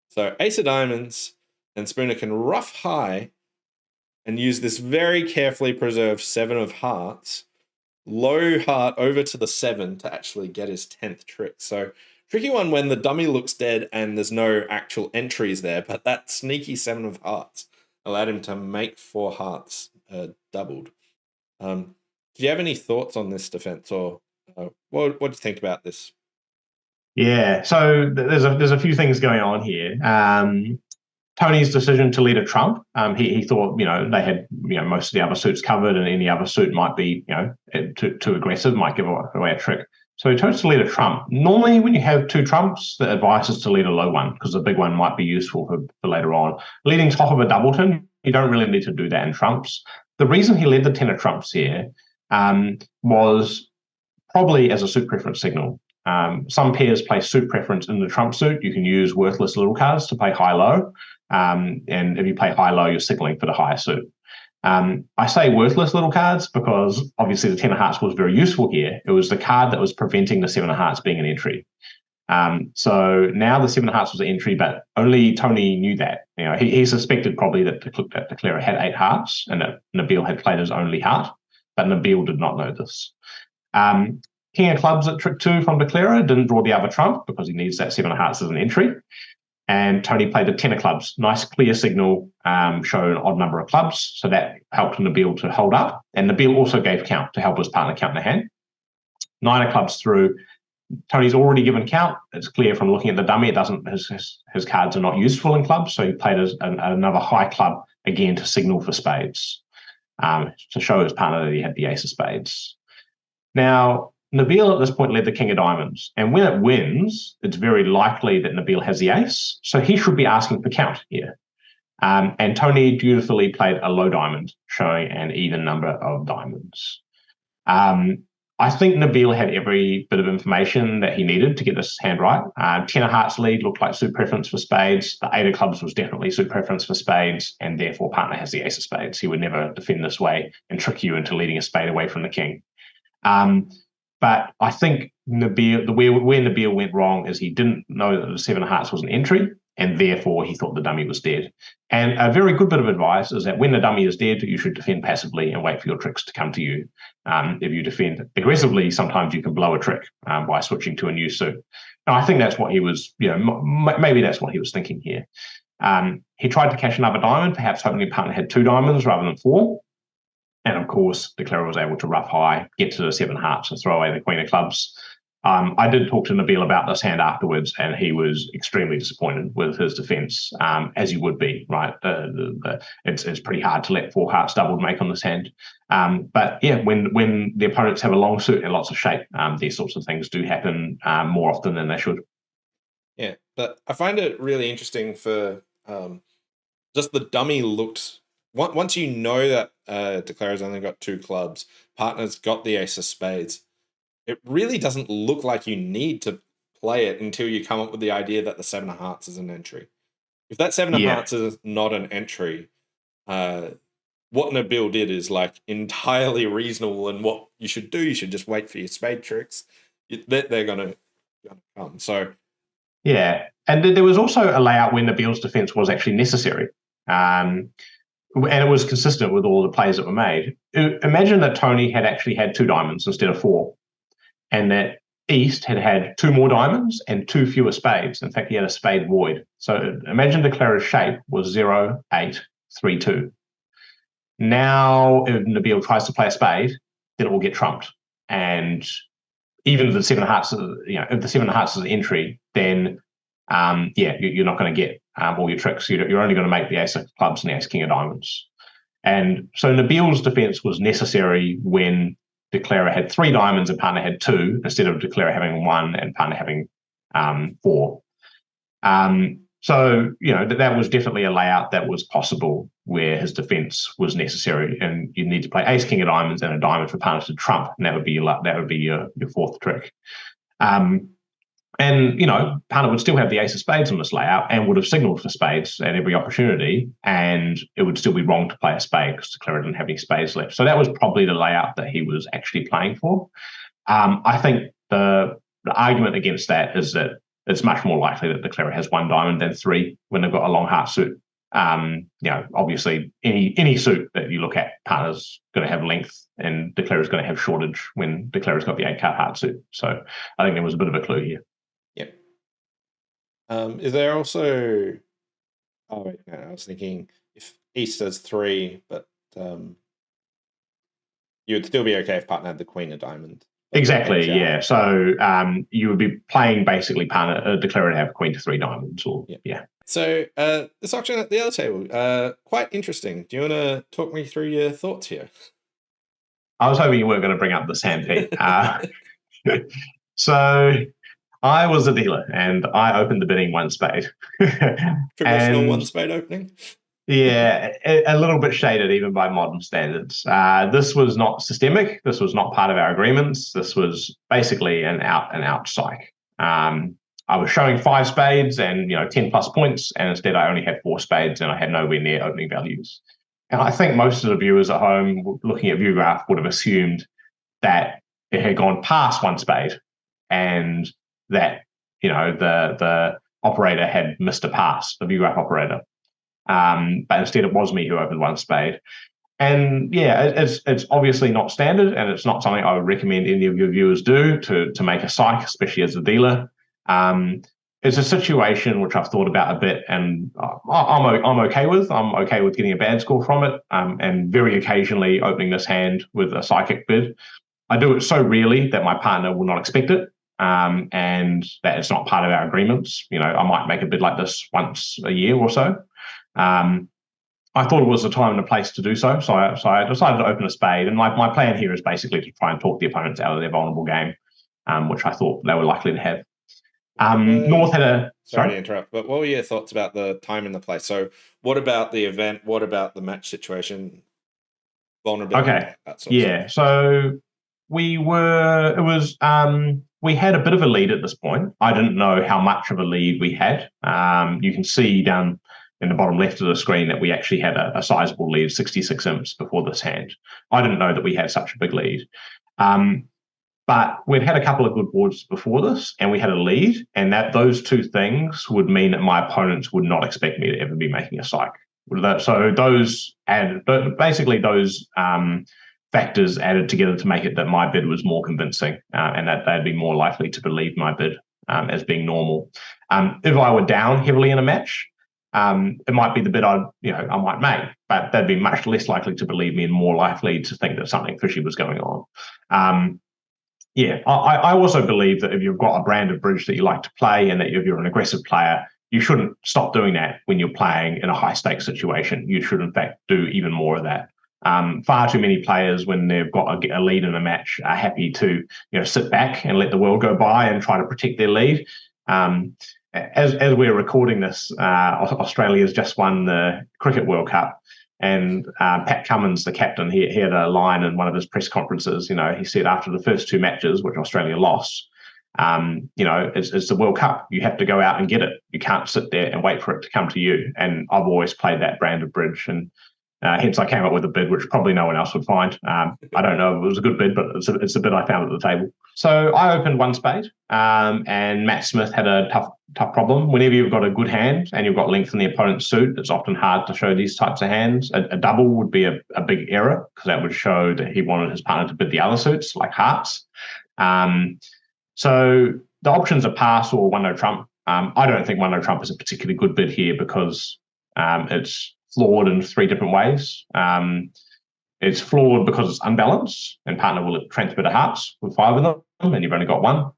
So Ace of diamonds, and Spooner can rough high and use this very carefully preserved 7 of hearts, low heart over to the 7 to actually get his 10th trick. So tricky one when the dummy looks dead and there's no actual entries there, but that sneaky 7 of hearts allowed him to make 4 hearts doubled. Do you have any thoughts on this defense, or what do you think about this? Yeah, so there's a few things going on here. Tony's decision to lead a trump, he thought, they had, most of the other suits covered, and any other suit might be, too aggressive, might give away a trick. So he chose to lead a trump. Normally, when you have 2 trumps, the advice is to lead a low one because the big one might be useful for later on. Leading top of a doubleton, you don't really need to do that in trumps. The reason he led the 10 of trumps here was probably as a suit preference signal. Some pairs play suit preference in the trump suit. You can use worthless little cards to play high-low. And if you play high-low, you're signaling for the higher suit. I say worthless little cards because obviously the 10 of hearts was very useful here. It was the card that was preventing the 7 of hearts being an entry. So now the 7 of hearts was an entry, but only Tony knew that. He suspected probably that the declarer had 8 hearts and that Nabil had played his only heart, but Nabil did not know this. King of clubs at trick 2 from declarer didn't draw the other trump because he needs that 7 of hearts as an entry. And Tony played the 10 of clubs. Nice clear signal, showed an odd number of clubs. So that helped Nabil to hold up. And Nabil also gave count to help his partner count the hand. 9 of clubs through. Tony's already given count. It's clear from looking at the dummy, it doesn't. His cards are not useful in clubs. So he played another high club again to signal for spades, to show his partner that he had the ace of spades. Now, Nabil at this point led the king of diamonds. And when it wins, it's very likely that Nabil has the ace. So he should be asking for count here. And Tony dutifully played a low diamond, showing an even number of diamonds. I think Nabil had every bit of information that he needed to get this hand right. 10 of hearts lead looked like suit preference for spades. The 8 of clubs was definitely suit preference for spades, and therefore partner has the ace of spades. He would never defend this way and trick you into leading a spade away from the king. But I think Nabil, where Nabil went wrong is he didn't know that the 7 of hearts was an entry, and therefore he thought the dummy was dead. And a very good bit of advice is that when the dummy is dead, you should defend passively and wait for your tricks to come to you. If you defend aggressively, sometimes you can blow a trick by switching to a new suit. Now, I think that's what he was, maybe that's what he was thinking here. He tried to cash another diamond, perhaps hoping the partner had 2 diamonds rather than 4. And of course, the declarer was able to rough high, get to the 7 hearts and throw away the queen of clubs. I did talk to Nabil about this hand afterwards, and he was extremely disappointed with his defense, as you would be, right? It's pretty hard to let 4 hearts doubled make on this hand. But yeah, when the opponents have a long suit and lots of shape, these sorts of things do happen more often than they should. Yeah, but I find it really interesting for just the dummy looked. Once you know that declarer's only got 2 clubs, partner's got the ace of spades, it really doesn't look like you need to play it until you come up with the idea that the 7 of hearts is an entry. If that 7 of hearts is not an entry, what Nabil did is like entirely reasonable, and what you should do, you should just wait for your spade tricks. They're gonna come. So yeah, and there was also a layout where Nabil's defense was actually necessary. And it was consistent with all the plays that were made. Imagine that Tony had actually had 2 diamonds instead of 4, and that East had 2 more diamonds and 2 fewer spades. In fact, he had a spade void. So imagine declarer's shape was 0, 8, 3, 2. Now, if Nabil tries to play a spade, then it will get trumped. And even if the 7 of hearts, if the 7 of hearts is an entry, then you're not going to get all your tricks. You're only going to make the ace of clubs and the ace king of diamonds. And so Nabil's defense was necessary when declarer had 3 diamonds and partner had 2, instead of declarer having 1 and partner having 4. So that was definitely a layout that was possible where his defense was necessary, and you need to play ace king of diamonds and a diamond for partner to trump, and that would be your 4th trick. And, partner would still have the ace of spades on this layout and would have signaled for spades at every opportunity, and it would still be wrong to play a spade because declarer didn't have any spades left. So that was probably the layout that he was actually playing for. I think the argument against that is that it's much more likely that declarer has 1 diamond than 3 when they've got a long heart suit. Obviously, any suit that you look at, partner's going to have length and declarer's going to have shortage when declarer's got the 8-card heart suit. So I think there was a bit of a clue here. Yep. Is there also? Oh wait, no, I was thinking if East has 3, but you would still be okay if partner had the queen of diamond. Exactly, yeah. So you would be playing basically partner declarer to have queen to 3 diamonds, or yeah. So this auction at the other table, quite interesting. Do you want to talk me through your thoughts here? I was hoping you weren't going to bring up this hand, Pete. So I was a dealer and I opened the bidding 1 spade. Traditional 1 spade opening? Yeah, a little bit shaded even by modern standards. This was not systemic. This was not part of our agreements. This was basically an out psych. I was showing 5 spades and 10 plus points, and instead I only had 4 spades and I had nowhere near opening values. And I think most of the viewers at home looking at ViewGraph would have assumed that it had gone past 1 spade and that the operator had missed a pass, the ViewGraph operator. But instead it was me who opened 1 spade. And yeah, it's obviously not standard, and it's not something I would recommend any of your viewers do to make a psych, especially as a dealer. It's a situation which I've thought about a bit, and I'm okay with. I'm okay with getting a bad score from it, and very occasionally opening this hand with a psychic bid. I do it so rarely that my partner will not expect it, and that it's not part of our agreements. I might make a bid like this once a year or so. I thought it was the time and the place to do so, so I decided to open a spade. And my plan here is basically to try and talk the opponents out of their vulnerable game. which I thought they were likely to have. What North had a sorry sorry. to interrupt, but what were your thoughts about the time and the place? So, what about the event? What about the match situation, vulnerability, Okay, that sort of stuff? yeah. So we had a bit of a lead at this point. I didn't know how much of a lead we had. You can see down in the bottom left of the screen that we actually had a sizable lead, 66 imps before this hand. I didn't know that we had such a big lead. But we'd had a couple of good boards before this, and we had a lead, and that those two things would mean that my opponents would not expect me to ever be making a psych. So those added, basically those factors added together to make it that my bid was more convincing, and that they'd be more likely to believe my bid as being normal. If I were down heavily in a match, it might be the bid I might make, but they'd be much less likely to believe me and more likely to think that something fishy was going on. Yeah, I also believe that if you've got a brand of bridge that you like to play and that if you're an aggressive player, you shouldn't stop doing that when you're playing in a high stakes situation. You should, in fact, do even more of that. Far too many players, when they've got a lead in a match, are happy to sit back and let the world go by and try to protect their lead. As we're recording this, Australia's just won the Cricket World Cup. And Pat Cummins, the captain, he had a line in one of his press conferences. He said after the first two matches, which Australia lost, it's the World Cup. You have to go out and get it. You can't sit there and wait for it to come to you. And I've always played that brand of bridge. And hence I came up with a bid, which probably no one else would find. I don't know if it was a good bid, but it's a bid I found at the table. So I opened one spade, and Matt Smith had a tough problem. Whenever you've got a good hand and you've got length in the opponent's suit, it's often hard to show these types of hands. A double would be a big error because that would show that he wanted his partner to bid the other suits, like hearts. So the options are pass or 1-0 trump. I don't think 1-0 trump is a particularly good bid here because it's flawed in three different ways. It's flawed because it's unbalanced, and partner will transmit a hearts with 5 of them, and you've only got 1.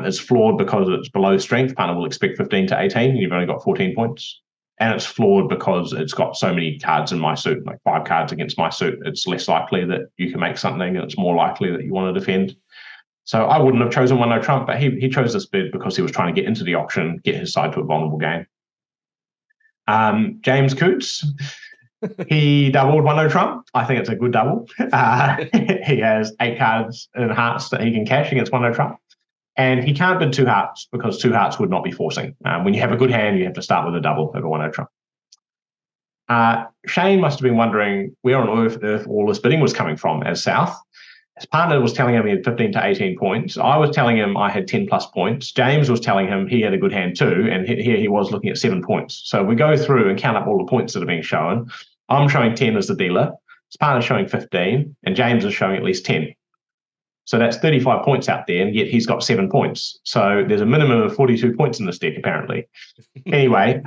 It's flawed because it's below strength. Partner will expect 15 to 18, and you've only got 14 points. And it's flawed because it's got so many cards in my suit, like 5 cards against my suit. It's less likely that you can make something, and it's more likely that you want to defend. So I wouldn't have chosen 1-0 trump, but he chose this bid because he was trying to get into the auction, get his side to a vulnerable game. James Coots, he doubled 1-0 trump. I think it's a good double. He has 8 cards in hearts that he can cash against 1-0 trump. And he can't bid 2 hearts because 2 hearts would not be forcing. When you have a good hand, you have to start with a double over 1-0 trump. Shane must have been wondering where on earth all this bidding was coming from as South. His partner was telling him he had 15 to 18 points. I was telling him I had 10 plus points. James was telling him he had a good hand too, and here he was looking at 7 points. So we go through and count up all the points that are being shown. I'm showing 10 as the dealer. His partner's showing 15, and James is showing at least 10. So that's 35 points out there, and yet he's got 7 points. So there's a minimum of 42 points in this deck, apparently. Anyway,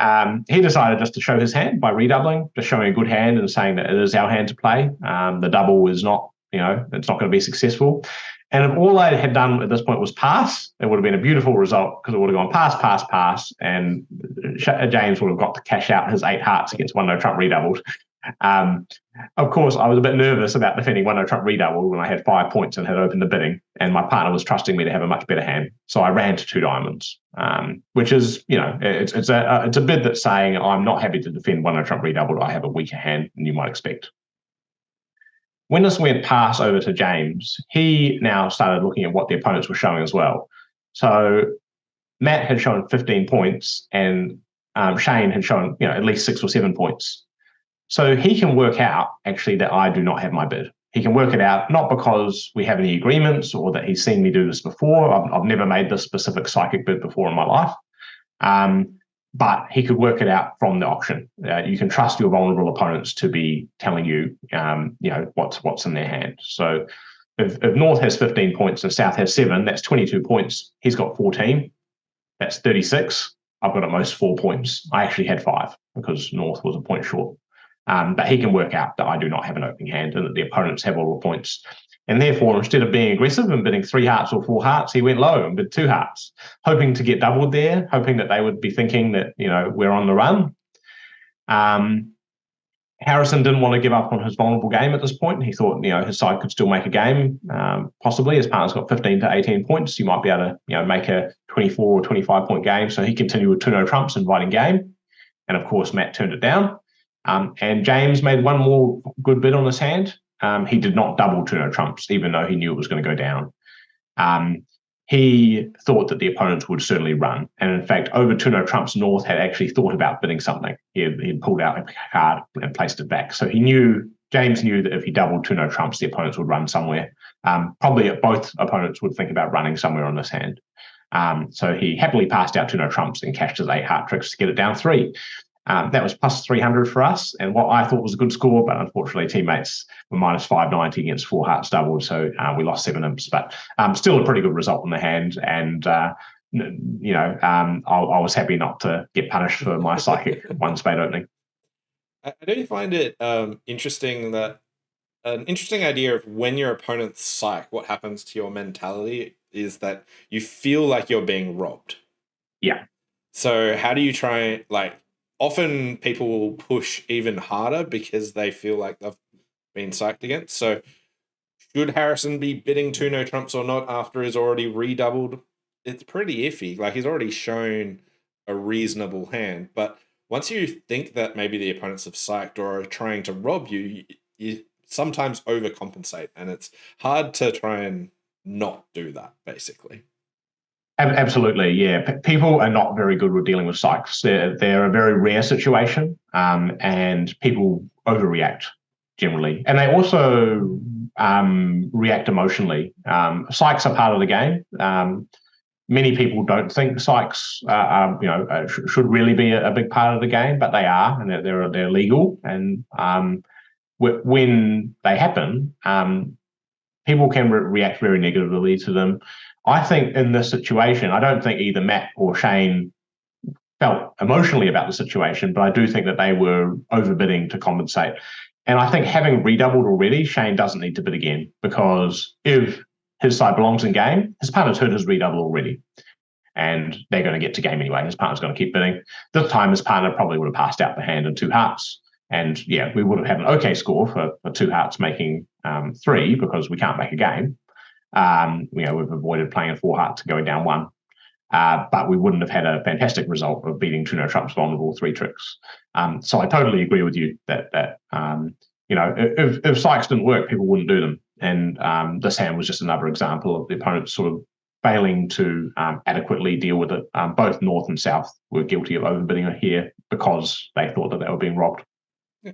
he decided just to show his hand by redoubling, just showing a good hand and saying that it is our hand to play. The double is not, it's not going to be successful. And if all I had done at this point was pass, it would have been a beautiful result because it would have gone pass, pass, pass, and James would have got to cash out his 8 hearts against 1-0 trump redoubled. Of course, I was a bit nervous about defending 1-0 trump redoubled when I had 5 points and had opened the bidding, and my partner was trusting me to have a much better hand. So I ran to 2 diamonds, which is, it's a bid that's saying I'm not happy to defend 1-0 trump redoubled. I have a weaker hand than you might expect. When this went pass over to James, he now started looking at what the opponents were showing as well. So Matt had shown 15 points, and Shane had shown at least 6 or 7 points. So he can work out actually that I do not have my bid. He can work it out not because we have any agreements or that he's seen me do this before. I've never made this specific psychic bid before in my life. But he could work it out from the auction. You can trust your vulnerable opponents to be telling you, what's in their hand. So if North has 15 points and South has 7, that's 22 points. He's got 14. That's 36. I've got at most 4 points. I actually had 5 because North was a point short. But he can work out that I do not have an opening hand and that the opponents have all the points. And therefore, instead of being aggressive and bidding 3 hearts or 4 hearts, he went low and bid 2 hearts, hoping to get doubled there, hoping that they would be thinking that, we're on the run. Harrison didn't want to give up on his vulnerable game at this point. He thought, his side could still make a game, possibly. His partner's got 15 to 18 points. He might be able to, make a 24 or 25-point game. So he continued with 2-no trumps, inviting game. And of course, Matt turned it down. And James made one more good bid on his hand. He did not double 2-no trumps, even though he knew it was going to go down. He thought that the opponents would certainly run. And in fact, over 2-no trumps, North had actually thought about bidding something. He pulled out a card and placed it back. So James knew that if he doubled 2-no trumps, the opponents would run somewhere. Probably both opponents would think about running somewhere on this hand. So he happily passed out 2-no trumps and cashed his 8 heart tricks to get it down 3. That was plus 300 for us, and what I thought was a good score, but unfortunately teammates were minus 590 against 4 hearts doubled, so we lost 7 imps, but still a pretty good result in the hand, and I was happy not to get punished for my psychic 1 spade opening. I do find it interesting that an interesting idea of when your opponent's psych, what happens to your mentality is that you feel like you're being robbed. Yeah. So how do you try, often people will push even harder because they feel like they've been psyched against. So should Harrison be bidding 2-no trumps or not after he's already redoubled? It's pretty iffy. He's already shown a reasonable hand. But once you think that maybe the opponents have psyched or are trying to rob you, you sometimes overcompensate. And it's hard to try and not do that, basically. Absolutely, yeah. People are not very good with dealing with psychs. They're a very rare situation, and people overreact generally. And they also react emotionally. Psychs are part of the game. Many people don't think psychs should really be a big part of the game, but they are, and they're legal. And when they happen, people can react very negatively to them. I think in this situation, I don't think either Matt or Shane felt emotionally about the situation, but I do think that they were overbidding to compensate. And I think having redoubled already, Shane doesn't need to bid again, because if his side belongs in game, his partner's heard his redouble already, and they're going to get to game anyway. His partner's going to keep bidding. This time, his partner probably would have passed out the hand in 2 hearts. And yeah, we would have had an okay score for 2 hearts making 3, because we can't make a game. We've avoided playing a 4 hearts and going down 1. But we wouldn't have had a fantastic result of beating 2-no trumps vulnerable 3 tricks. So I totally agree with you that if psychs didn't work, people wouldn't do them. And this hand was just another example of the opponents sort of failing to adequately deal with it. Both North and South were guilty of overbidding here because they thought that they were being robbed. Yeah.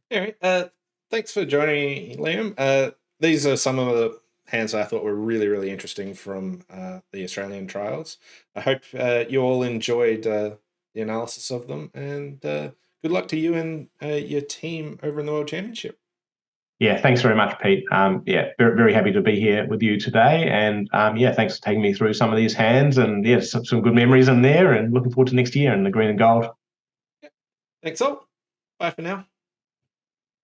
Anyway, thanks for joining, Liam. These are some of the hands I thought were really, really interesting from the Australian trials. I hope you all enjoyed the analysis of them, and good luck to you and your team over in the World Championship. Yeah, thanks very much, Pete. Very, very happy to be here with you today, and thanks for taking me through some of these hands, and some good memories in there, and looking forward to next year in the green and gold. Yeah. Thanks all. Bye for now.